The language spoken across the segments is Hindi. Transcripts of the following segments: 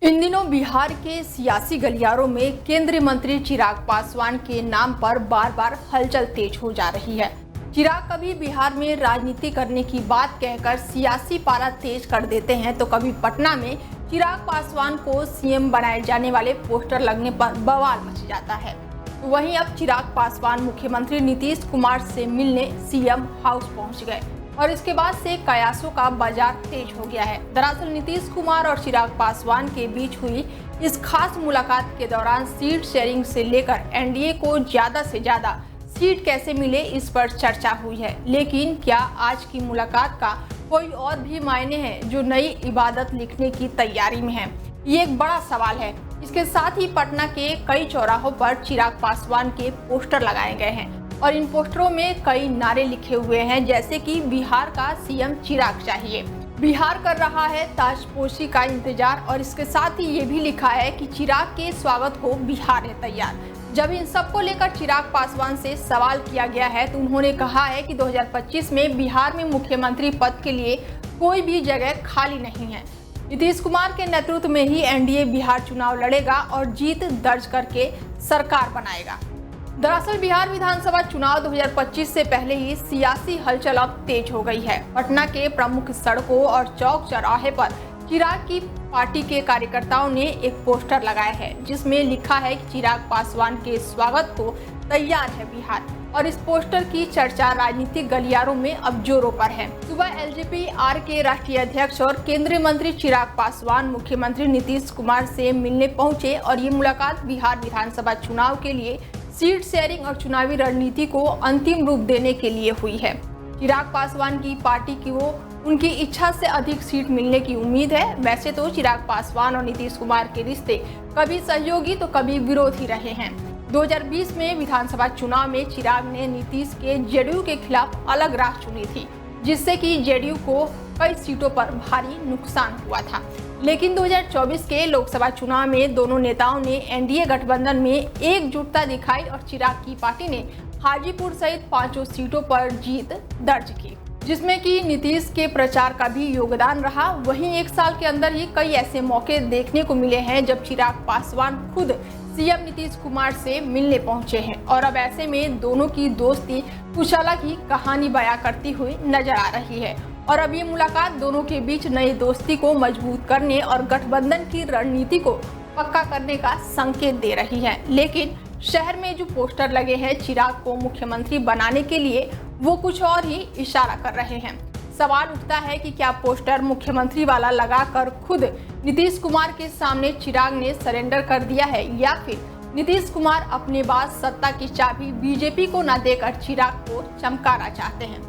इन दिनों बिहार के सियासी गलियारों में केंद्रीय मंत्री चिराग पासवान के नाम पर बार बार हलचल तेज हो जा रही है। चिराग कभी बिहार में राजनीति करने की बात कहकर सियासी पारा तेज कर देते हैं, तो कभी पटना में चिराग पासवान को सीएम बनाए जाने वाले पोस्टर लगने पर बवाल मच जाता है। तो वहीं अब चिराग पासवान मुख्यमंत्री नीतीश कुमार से मिलने सीएम हाउस पहुंच गए और इसके बाद से कयासों का बाजार तेज हो गया है। दरअसल नीतीश कुमार और चिराग पासवान के बीच हुई इस खास मुलाकात के दौरान सीट शेयरिंग से लेकर एनडीए को ज्यादा से ज्यादा सीट कैसे मिले, इस पर चर्चा हुई है। लेकिन क्या आज की मुलाकात का कोई और भी मायने हैं जो नई इबादत लिखने की तैयारी में है? ये एक बड़ा सवाल है। इसके साथ ही पटना के कई चौराहों पर चिराग पासवान के पोस्टर लगाए गए हैं और इन पोस्टरों में कई नारे लिखे हुए हैं, जैसे कि बिहार का सीएम चिराग चाहिए, बिहार कर रहा है ताजपोशी का इंतजार, और इसके साथ ही ये भी लिखा है कि चिराग के स्वागत को बिहार है तैयार। जब इन सबको लेकर चिराग पासवान से सवाल किया गया है तो उन्होंने कहा है कि 2025 में बिहार में मुख्यमंत्री पद के लिए कोई भी जगह खाली नहीं है। नीतीश कुमार के नेतृत्व में ही एनडीए बिहार चुनाव लड़ेगा और जीत दर्ज करके सरकार बनाएगा। दरअसल बिहार विधानसभा चुनाव 2025 से पहले ही सियासी हलचल अब तेज हो गई है। पटना के प्रमुख सड़कों और चौक चौराहे पर चिराग की पार्टी के कार्यकर्ताओं ने एक पोस्टर लगाया है जिसमें लिखा है कि चिराग पासवान के स्वागत को तैयार है बिहार, और इस पोस्टर की चर्चा राजनीतिक गलियारों में अब जोरों पर है। सुबह एलजेपी-आर के राष्ट्रीय अध्यक्ष और केंद्रीय मंत्री चिराग पासवान मुख्यमंत्री नीतीश कुमार से मिलने पहुंचे और ये मुलाकात बिहार विधानसभा चुनाव के लिए सीट शेयरिंग और चुनावी रणनीति को अंतिम रूप देने के लिए हुई है। चिराग पासवान की पार्टी की उनकी इच्छा से अधिक सीट मिलने की उम्मीद है। वैसे तो चिराग पासवान और नीतीश कुमार के रिश्ते कभी सहयोगी तो कभी विरोधी रहे हैं। 2020 में विधानसभा चुनाव में चिराग ने नीतीश के जेडीयू के खिलाफ अलग राह चुनी थी, जिससे कि जेडीयू को कई सीटों पर भारी नुकसान हुआ था। लेकिन 2024 के लोकसभा चुनाव में दोनों नेताओं ने एनडीए गठबंधन में एकजुटता दिखाई और चिराग की पार्टी ने हाजीपुर सहित 5 सीटों पर जीत दर्ज की, जिसमें कि नीतीश के प्रचार का भी योगदान रहा। वहीं एक साल के अंदर ही कई ऐसे मौके देखने को मिले हैं जब चिराग पासवान खुद सीएम नीतीश कुमार से मिलने पहुंचे हैं और अब ऐसे में दोनों की दोस्ती कुछ अलग ही कहानी बयां करती हुई नजर आ रही है। और अब ये मुलाकात दोनों के बीच नई दोस्ती को मजबूत करने और गठबंधन की रणनीति को पक्का करने का संकेत दे रही है। लेकिन शहर में जो पोस्टर लगे हैं चिराग को मुख्यमंत्री बनाने के लिए, वो कुछ और ही इशारा कर रहे हैं। सवाल उठता है कि क्या पोस्टर मुख्यमंत्री वाला लगाकर खुद नीतीश कुमार के सामने चिराग ने सरेंडर कर दिया है, या फिर नीतीश कुमार अपने बाद सत्ता की चाबी बीजेपी को न देकर चिराग को चमकाना चाहते हैं।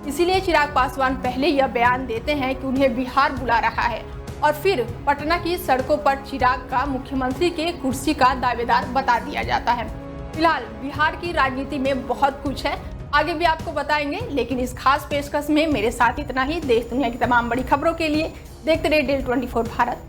इसीलिए चिराग पासवान पहले यह बयान देते हैं कि उन्हें बिहार बुला रहा है और फिर पटना की सड़कों पर चिराग का मुख्यमंत्री के कुर्सी का दावेदार बता दिया जाता है। फिलहाल बिहार की राजनीति में बहुत कुछ है, आगे भी आपको बताएंगे, लेकिन इस खास पेशकश में मेरे साथ इतना ही। देश दुनिया की तमाम बड़ी खबरों के लिए देखते रहिए डेल 24 भारत।